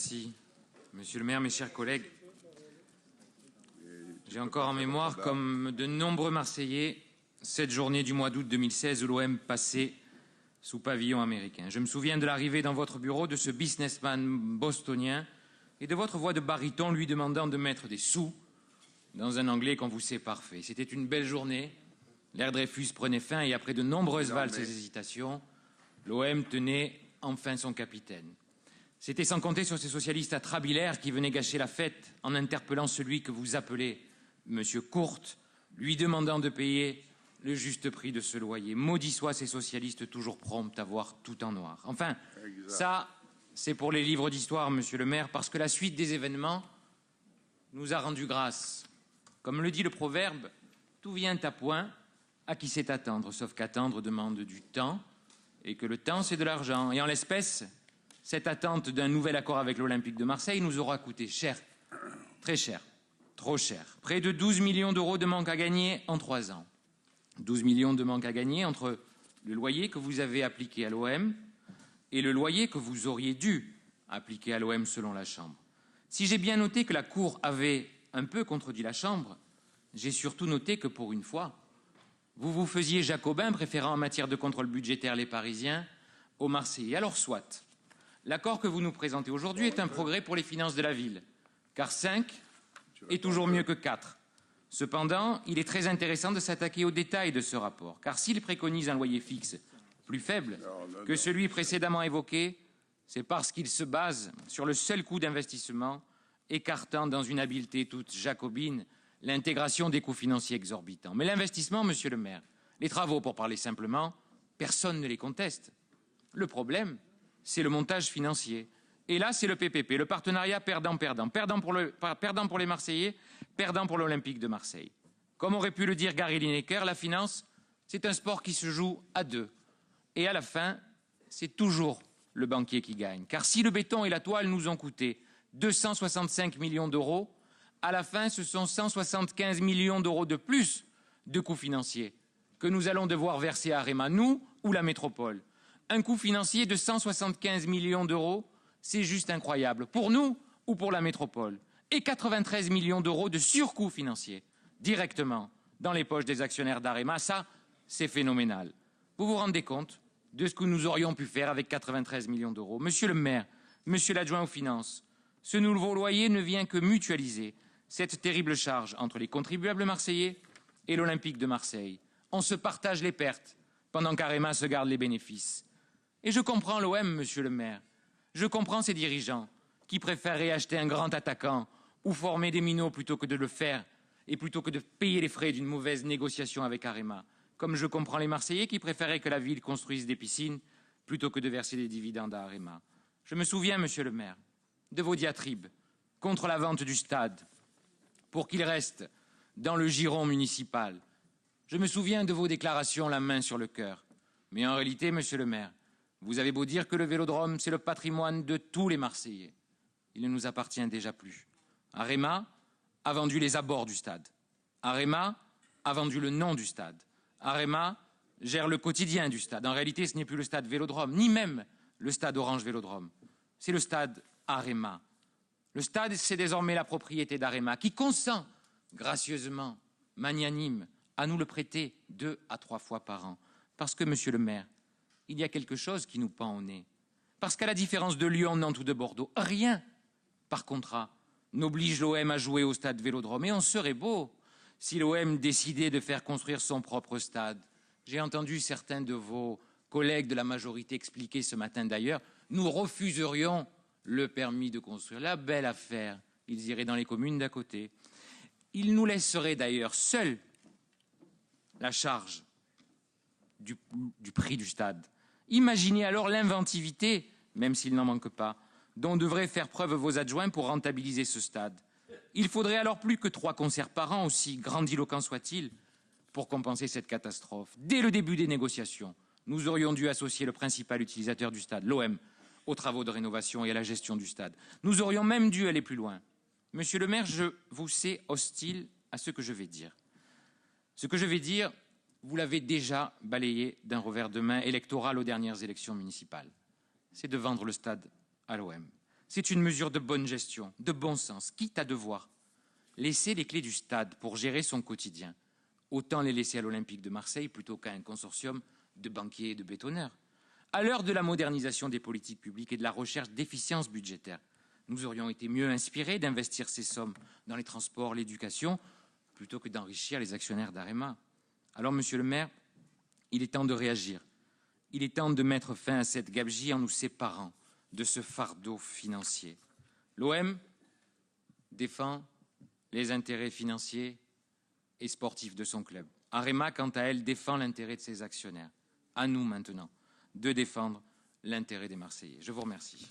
Merci. Monsieur le maire, mes chers collègues, j'ai encore en mémoire, comme de nombreux Marseillais, cette journée du mois d'août 2016 où l'OM passait sous pavillon américain. Je me souviens de l'arrivée dans votre bureau de ce businessman bostonien et de votre voix de baryton lui demandant de mettre des sous dans un anglais qu'on vous sait parfait. C'était une belle journée, l'ère Dreyfus prenait fin et après de nombreuses valses et hésitations, l'OM tenait enfin son capitaine. C'était sans compter sur ces socialistes atrabilaires qui venaient gâcher la fête en interpellant celui que vous appelez Monsieur Courte, lui demandant de payer le juste prix de ce loyer. Maudit soient ces socialistes toujours prompts à voir tout en noir. Enfin, ça, c'est pour les livres d'histoire, monsieur le maire, parce que la suite des événements nous a rendu grâce. Comme le dit le proverbe, tout vient à point à qui sait attendre, sauf qu'attendre demande du temps et que le temps, c'est de l'argent. Et en l'espèce, cette attente d'un nouvel accord avec l'Olympique de Marseille nous aura coûté cher, très cher, trop cher. Près de 12 millions d'euros de manque à gagner en 3 ans. 12 millions de manque à gagner entre le loyer que vous avez appliqué à l'OM et le loyer que vous auriez dû appliquer à l'OM selon la Chambre. Si j'ai bien noté que la Cour avait un peu contredit la Chambre, j'ai surtout noté que pour une fois, vous vous faisiez jacobin, préférant en matière de contrôle budgétaire les Parisiens aux Marseillais. Alors soit, l'accord que vous nous présentez aujourd'hui est un progrès pour les finances de la ville, car 5 est toujours mieux que 4. Cependant, il est très intéressant de s'attaquer aux détails de ce rapport, car s'il préconise un loyer fixe plus faible que celui précédemment évoqué, c'est parce qu'il se base sur le seul coût d'investissement, écartant dans une habileté toute jacobine l'intégration des coûts financiers exorbitants. Mais l'investissement, monsieur le maire, les travaux, pour parler simplement, personne ne les conteste. Le problème, c'est le montage financier. Et là, c'est le PPP, le partenariat perdant-perdant. Perdant pour les Marseillais, perdant pour l'Olympique de Marseille. Comme aurait pu le dire Gary Lineker, la finance, c'est un sport qui se joue à deux. Et à la fin, c'est toujours le banquier qui gagne. Car si le béton et la toile nous ont coûté 265 millions d'euros, à la fin, ce sont 175 millions d'euros de plus de coûts financiers que nous allons devoir verser à Arema, nous ou la métropole. Un coût financier de 175 millions d'euros, c'est juste incroyable, pour nous ou pour la métropole. Et 93 millions d'euros de surcoût financier, directement dans les poches des actionnaires d'Arema, ça, c'est phénoménal. Vous vous rendez compte de ce que nous aurions pu faire avec 93 millions d'euros? Monsieur le maire, monsieur l'adjoint aux finances, ce nouveau loyer ne vient que mutualiser cette terrible charge entre les contribuables marseillais et l'Olympique de Marseille. On se partage les pertes pendant qu'Arema se garde les bénéfices. Et je comprends l'OM, monsieur le maire. Je comprends ces dirigeants qui préféreraient acheter un grand attaquant ou former des minots plutôt que de le faire et plutôt que de payer les frais d'une mauvaise négociation avec Arema. Comme je comprends les Marseillais qui préféraient que la ville construise des piscines plutôt que de verser des dividendes à Arema. Je me souviens, monsieur le maire, de vos diatribes contre la vente du stade pour qu'il reste dans le giron municipal. Je me souviens de vos déclarations la main sur le cœur. Mais en réalité, monsieur le maire, vous avez beau dire que le Vélodrome, c'est le patrimoine de tous les Marseillais. Il ne nous appartient déjà plus. Arema a vendu les abords du stade. Arema a vendu le nom du stade. Arema gère le quotidien du stade. En réalité, ce n'est plus le stade Vélodrome, ni même le stade Orange Vélodrome. C'est le stade Arema. Le stade, c'est désormais la propriété d'Arema, qui consent gracieusement, magnanime, à nous le prêter 2 à 3 fois par an. Parce que, monsieur le maire, il y a quelque chose qui nous pend au nez. Parce qu'à la différence de Lyon, Nantes ou de Bordeaux, rien, par contrat, n'oblige l'OM à jouer au stade Vélodrome. Et on serait beau si l'OM décidait de faire construire son propre stade. J'ai entendu certains de vos collègues de la majorité expliquer ce matin d'ailleurs, nous refuserions le permis de construire. La belle affaire, ils iraient dans les communes d'à côté. Ils nous laisseraient d'ailleurs seuls la charge du prix du stade. Imaginez alors l'inventivité, même s'il n'en manque pas, dont devraient faire preuve vos adjoints pour rentabiliser ce stade. Il faudrait alors plus que 3 concerts par an, aussi grandiloquents soient-ils, pour compenser cette catastrophe. Dès le début des négociations, nous aurions dû associer le principal utilisateur du stade, l'OM, aux travaux de rénovation et à la gestion du stade. Nous aurions même dû aller plus loin. Monsieur le maire, je vous sais hostile à ce que je vais dire. Ce que je vais dire, vous l'avez déjà balayé d'un revers de main électoral aux dernières élections municipales. C'est de vendre le stade à l'OM. C'est une mesure de bonne gestion, de bon sens, quitte à devoir laisser les clés du stade pour gérer son quotidien. Autant les laisser à l'Olympique de Marseille plutôt qu'à un consortium de banquiers et de bétonneurs. À l'heure de la modernisation des politiques publiques et de la recherche d'efficience budgétaire, nous aurions été mieux inspirés d'investir ces sommes dans les transports, l'éducation, plutôt que d'enrichir les actionnaires d'Arema. Alors, monsieur le maire, il est temps de réagir. Il est temps de mettre fin à cette gabegie en nous séparant de ce fardeau financier. L'OM défend les intérêts financiers et sportifs de son club. Arema, quant à elle, défend l'intérêt de ses actionnaires. À nous maintenant de défendre l'intérêt des Marseillais. Je vous remercie.